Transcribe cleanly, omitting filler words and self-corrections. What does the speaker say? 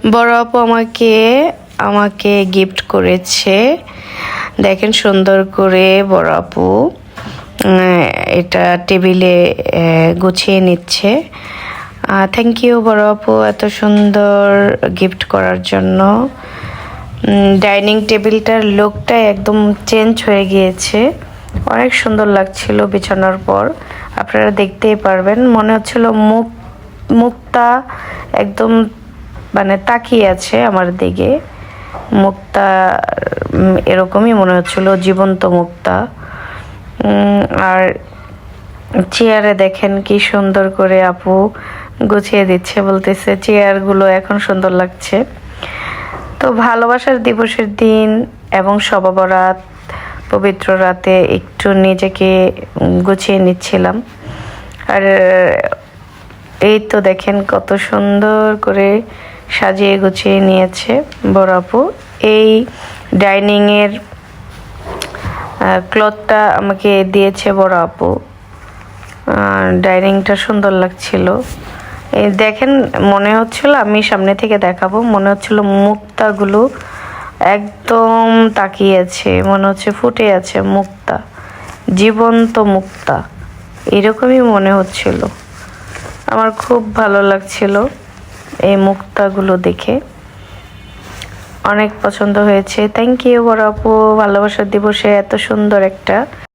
বড় আপু আমাকে আমাকে গিফট করেছে। দেখেন সুন্দর করে বড় আপু এটা টেবিলে গুছিয়ে নিচ্ছে। থ্যাংক ইউ বড় আপু এত সুন্দর গিফট করার জন্য। ডাইনিং টেবিলটার লুকটা একদম চেঞ্জ হয়ে গিয়েছে, অনেক সুন্দর লাগছিল বিছানার পর। আপনারা দেখতেই পারবেন, মনে হচ্ছিল মুখটা একদম মানে তাকিয়ে আছে আমার দিকে। মুক্তা এরকমই মনে হচ্ছিল, জীবন্ত মুক্তা। আর চেয়ারে দেখেন কি সুন্দর করে আপু গুছিয়ে দিচ্ছে, বলতেছে চেয়ারগুলো এখন সুন্দর লাগছে। তো ভালোবাসার দিবসের দিন এবং শবে বরাত পবিত্র রাতে একটু নিজেকে গুছিয়ে নিচ্ছিলাম। আর এই তো দেখেন কত সুন্দর করে সাজিয়ে গুছিয়ে নিয়েছে বড় আপু। এই ডাইনিংয়ের ক্লথটা আমাকে দিয়েছে বড় আপু। ডাইনিংটা সুন্দর লাগছিল। এই দেখেন, মনে হচ্ছিল আমি সামনে থেকে দেখাবো, মনে হচ্ছিল মুক্তাগুলো একদম তাকিয়েছে, মনে হচ্ছে ফুটে আছে মুক্তা, জীবন্ত মুক্তা, এরকমই মনে হচ্ছিল। আমার খুব ভালো লাগছিল এই মুক্তাগুলো দেখে, অনেক পছন্দ হয়েছে। থ্যাংক ইউ বড় আপু, ভালোবাসার দিবসে এত সুন্দর একটা